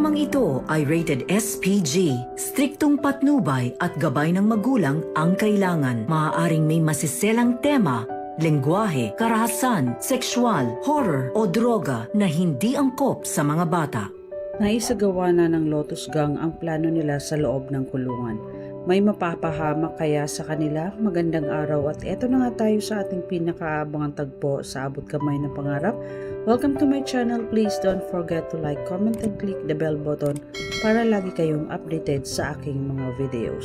Programang ito ay rated SPG. Striktong patnubay at gabay ng magulang ang kailangan. Maaaring may masiselang tema, lengguwahe, karahasan, sexual, horror o droga na hindi angkop sa mga bata. Naisagawa na ng Lotus Gang ang plano nila sa loob ng kulungan. May mapapahamak kaya sa kanila? Magandang araw at eto na nga tayo sa ating pinakaabangang tagpo sa Abot Kamay na Pangarap. Welcome to my channel. Please don't forget to like, comment, and click the bell button para lagi kayong updated sa aking mga videos.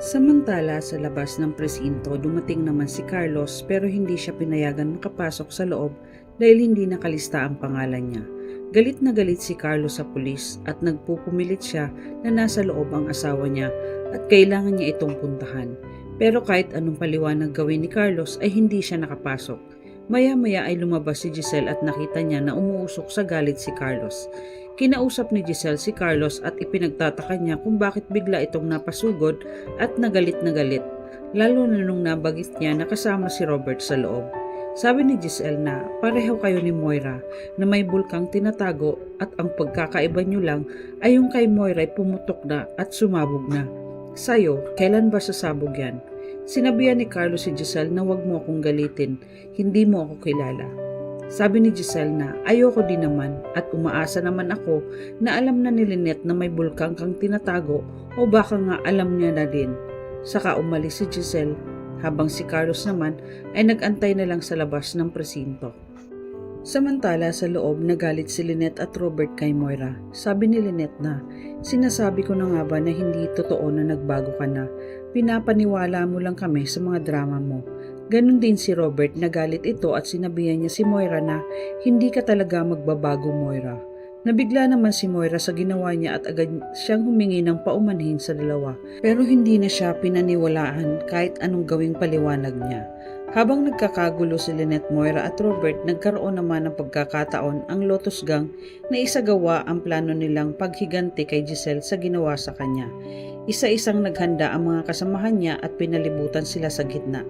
Samantala sa labas ng presinto, dumating naman si Carlos pero hindi siya pinayagan makapasok sa loob dahil hindi nakalista ang pangalan niya. Galit na galit si Carlos sa pulis at nagpupumilit siya na nasa loob ang asawa niya at kailangan niya itong puntahan. Pero kahit anong paliwanag gawin ni Carlos ay hindi siya nakapasok. Maya-maya ay lumabas si Giselle at nakita niya na umuusok sa galit si Carlos. Kinausap ni Giselle si Carlos at ipinagtataka niya kung bakit bigla itong napasugod at nagalit na galit, lalo na nung nabagit niya na kasama si Robert sa loob. Sabi ni Giselle na pareho kayo ni Moira na may bulkang tinatago at ang pagkakaiba nyo lang ay yung kay Moira ay pumutok na at sumabog na. Sa'yo, kailan ba sasabog yan? Sinabihan ni Carlos si Giselle na wag mo akong galitin, hindi mo ako kilala. Sabi ni Giselle na ayoko din naman at umaasa naman ako na alam na ni Lynette na may bulkang kang tinatago o baka nga alam niya na din. Saka umalis si Giselle habang si Carlos naman ay nag-antay na lang sa labas ng presinto. Samantala sa loob nagalit si Lynette at Robert kay Moira. Sabi ni Lynette na sinasabi ko na nga ba na hindi totoo na nagbago ka na. Pinapaniwala mo lang kami sa mga drama mo. Ganon din si Robert, nagalit ito at sinabihan niya si Moira na hindi ka talaga magbabago, Moira. Nabigla naman si Moira sa ginawa niya at agad siyang humingi ng paumanhin sa dalawa. Pero hindi na siya pinaniwalaan kahit anong gawing paliwanag niya. Habang nagkakagulo si Lynette, Moira at Robert, nagkaroon naman ng pagkakataon ang Lotus Gang na isagawa ang plano nilang paghiganti kay Giselle sa ginawa sa kanya. Isa-isang naghanda ang mga kasamahan niya at pinalibutan sila sa gitna.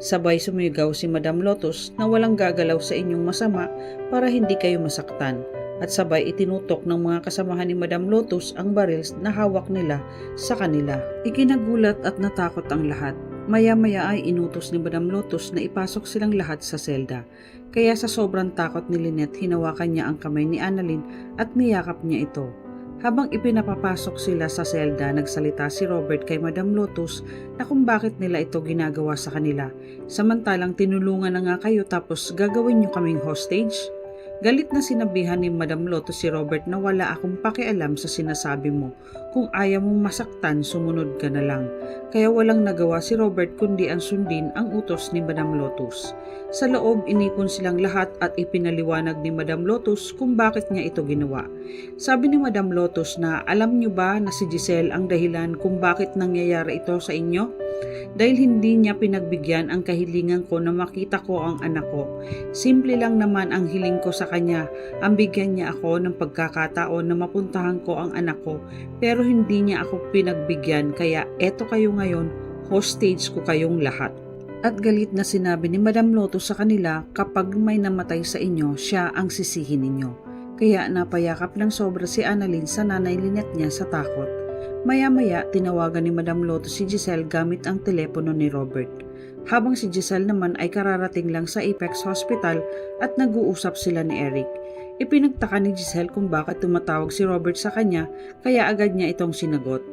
Sabay sumigaw si Madam Lotus na walang gagalaw sa inyong masama para hindi kayo masaktan. At sabay itinutok ng mga kasamahan ni Madam Lotus ang barils na hawak nila sa kanila. Ikinagulat at natakot ang lahat. Maya-maya ay inutos ni Madam Lotus na ipasok silang lahat sa selda. Kaya sa sobrang takot ni Lynette, hinawakan niya ang kamay ni Annalyn at niyakap niya ito. Habang ipinapapasok sila sa selda, nagsalita si Robert kay Madam Lotus na kung bakit nila ito ginagawa sa kanila. Samantalang tinulungan na nga kayo tapos gagawin niyo kaming hostage? Galit na sinabihan ni Madam Lotus si Robert na wala akong pakialam sa sinasabi mo. Kung ayaw mong masaktan, sumunod ka na lang. Kaya walang nagawa si Robert kundi ang sundin ang utos ni Madam Lotus. Sa loob, inipon silang lahat at ipinaliwanag ni Madam Lotus kung bakit niya ito ginawa. Sabi ni Madam Lotus na alam niyo ba na si Giselle ang dahilan kung bakit nangyayari ito sa inyo? Dahil hindi niya pinagbigyan ang kahilingan ko na makita ko ang anak ko. Simple lang naman ang hiling ko sa kanya, ang bigyan niya ako ng pagkakataon na mapuntahan ko ang anak ko, pero hindi niya ako pinagbigyan kaya eto kayo ngayon, hostage ko kayong lahat. At galit na sinabi ni Madam Lotus sa kanila, kapag may namatay sa inyo, siya ang sisihin ninyo. Kaya napayakap ng sobra si Annalyn sa nanay Lynette niya sa takot. Maya-maya, tinawagan ni Madam Lotus si Giselle gamit ang telepono ni Robert. Habang si Giselle naman ay kararating lang sa Apex Hospital at nag-uusap sila ni Eric. Ipinagtaka ni Giselle kung bakit tumatawag si Robert sa kanya kaya agad niya itong sinagot.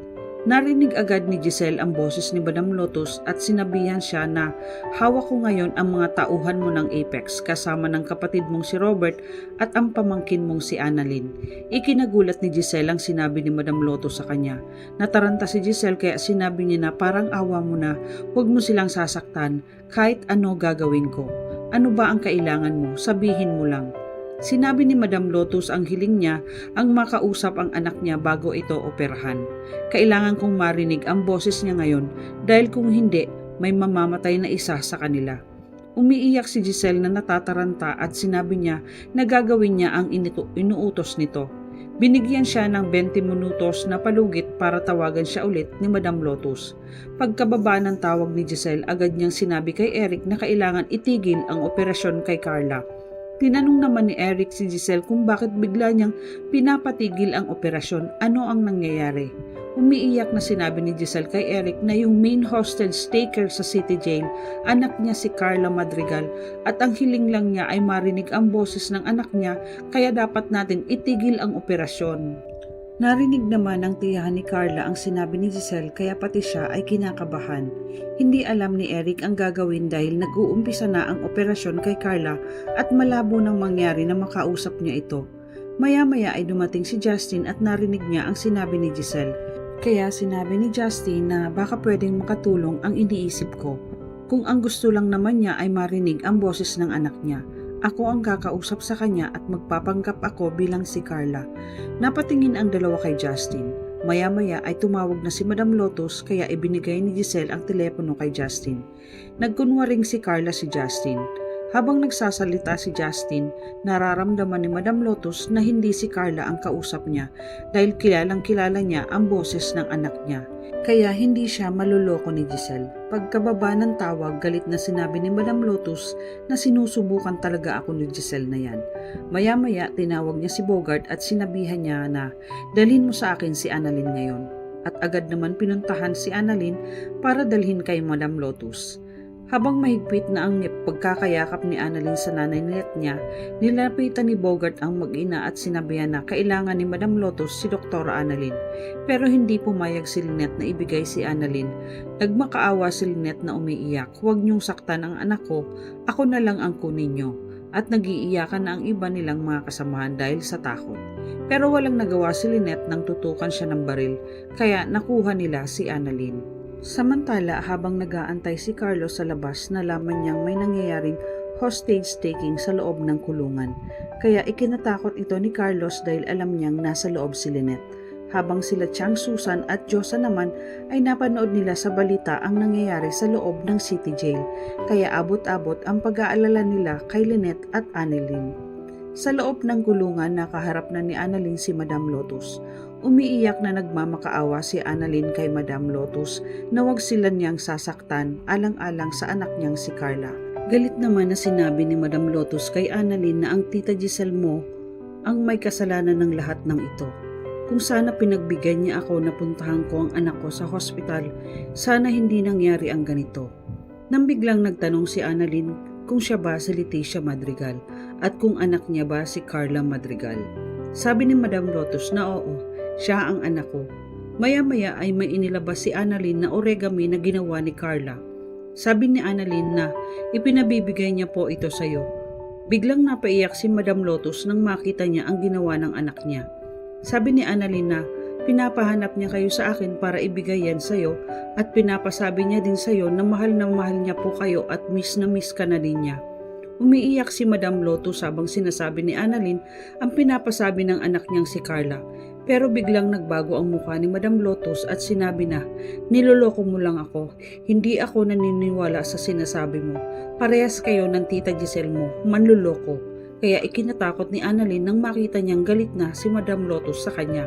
Narinig agad ni Giselle ang boses ni Madam Lotus at sinabihan siya na hawak ko ngayon ang mga tauhan mo ng Apex kasama ng kapatid mong si Robert at ang pamangkin mong si Annalyn. Ikinagulat ni Giselle ang sinabi ni Madam Lotus sa kanya. Nataranta si Giselle kaya sinabi niya na parang awa mo na, huwag mo silang sasaktan kahit ano gagawin ko. Ano ba ang kailangan mo? Sabihin mo lang. Sinabi ni Madam Lotus ang hiling niya ang makausap ang anak niya bago ito operahan. Kailangan kong marinig ang boses niya ngayon dahil kung hindi, may mamamatay na isa sa kanila. Umiiyak si Giselle na natataranta at sinabi niya na gagawin niya ang inuutos nito. Binigyan siya ng 20 minutos na palugit para tawagan siya ulit ni Madam Lotus. Pagkababa ng tawag ni Giselle, agad niyang sinabi kay Eric na kailangan itigil ang operasyon kay Carla. Tinanong naman ni Eric si Giselle kung bakit bigla niyang pinapatigil ang operasyon, ano ang nangyayari. Umiiyak na sinabi ni Giselle kay Eric na yung main hostage taker sa City Jail, anak niya si Carla Madrigal, at ang hiling lang niya ay marinig ang boses ng anak niya kaya dapat natin itigil ang operasyon. Narinig naman ng tiyahan ni Carla ang sinabi ni Giselle kaya pati siya ay kinakabahan. Hindi alam ni Eric ang gagawin dahil nag-uumpisa na ang operasyon kay Carla at malabo nang mangyari na makausap niya ito. Maya-maya ay dumating si Justin at narinig niya ang sinabi ni Giselle. Kaya sinabi ni Justin na baka pwedeng makatulong ang iniisip ko. Kung ang gusto lang naman niya ay marinig ang boses ng anak niya. Ako ang kakausap sa kanya at magpapanggap ako bilang si Carla. Napatingin ang dalawa kay Justin. Maya-maya ay tumawag na si Madam Lotus kaya ibinigay ni Giselle ang telepono kay Justin. Nagkunwaring si Carla si Justin. Habang nagsasalita si Justin, nararamdaman ni Madam Lotus na hindi si Carla ang kausap niya dahil kilalang-kilala niya ang boses ng anak niya. Kaya hindi siya maluloko ni Giselle. Pagkababa ng tawag, galit na sinabi ni Madam Lotus na sinusubukan talaga ako ni Giselle na yan. Maya-maya tinawag niya si Bogart at sinabihan niya na dalhin mo sa akin si Annalyn ngayon. At agad naman pinuntahan si Annalyn para dalhin kay Madam Lotus. Habang mahigpit na ang pagkakayakap ni Annalyn sa nanay niya, nilapitan ni Bogart ang mag-ina at sinabihan na kailangan ni Madam Lotus si Dr. Annalyn. Pero hindi pumayag si Lynette na ibigay si Annalyn. Nagmakaawa si Lynette na umiiyak, "Huwag niyong saktan ang anak ko, ako na lang ang kunin niyo." At nagiiyakan na ang iba nilang mga kasamahan dahil sa takot. Pero walang nagawa si Lynette nang tutukan siya ng baril, kaya nakuha nila si Annalyn. Samantala, habang nag-aantay si Carlos sa labas, nalaman niyang may nangyayaring hostage taking sa loob ng kulungan. Kaya ikinatakot ito ni Carlos dahil alam niyang nasa loob si Lynette. Habang sila Chang, Susan at Josa naman ay napanood nila sa balita ang nangyayari sa loob ng City Jail. Kaya abot-abot ang pag-aalala nila kay Lynette at Annalyn. Sa loob ng kulungan, nakaharap na ni Annalyn si Madam Lotus. Umiiyak na nagmamakaawa si Annalyn kay Madam Lotus na wag sila niyang sasaktan alang-alang sa anak niyang si Carla. Galit naman na sinabi ni Madam Lotus kay Annalyn na ang tita Giselle mo ang may kasalanan ng lahat ng ito. Kung sana pinagbigyan niya ako na puntahan ko ang anak ko sa hospital, sana hindi nangyari ang ganito. Nang biglang nagtanong si Annalyn kung siya ba si Leticia Madrigal at kung anak niya ba si Carla Madrigal. Sabi ni Madam Lotus na oo, siya ang anak ko. Maya-maya ay may inilabas si Annalyn na origami na ginawa ni Carla. Sabi ni Annalyn na ipinabibigay niya po ito sa iyo. Biglang napaiyak si Madam Lotus nang makita niya ang ginawa ng anak niya. Sabi ni Annalyn na pinapahanap niya kayo sa akin para ibigay yan sa iyo at pinapasabi niya din sa iyo na mahal niya po kayo at miss na miss ka na din niya. Umiiyak si Madam Lotus habang sinasabi ni Annalyn ang pinapasabi ng anak niyang si Carla. Pero biglang nagbago ang mukha ni Madam Lotus at sinabi na, "Niloloko mo lang ako. Hindi ako naniniwala sa sinasabi mo. Parehas kayo ng tita Giselle mo, manloloko." Kaya ikinatakot ni Annalyn nang makita niyang galit na si Madam Lotus sa kanya.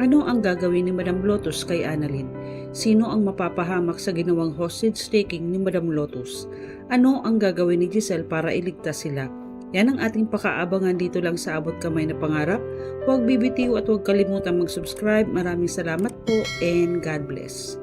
Ano ang gagawin ni Madam Lotus kay Annalyn? Sino ang mapapahamak sa ginawang hostage taking ni Madam Lotus? Ano ang gagawin ni Giselle para iligtas sila? Yan ang ating pakaabangan dito lang sa Abot Kamay na Pangarap. Huwag bibitiw at huwag kalimutan mag-subscribe. Maraming salamat po and God bless.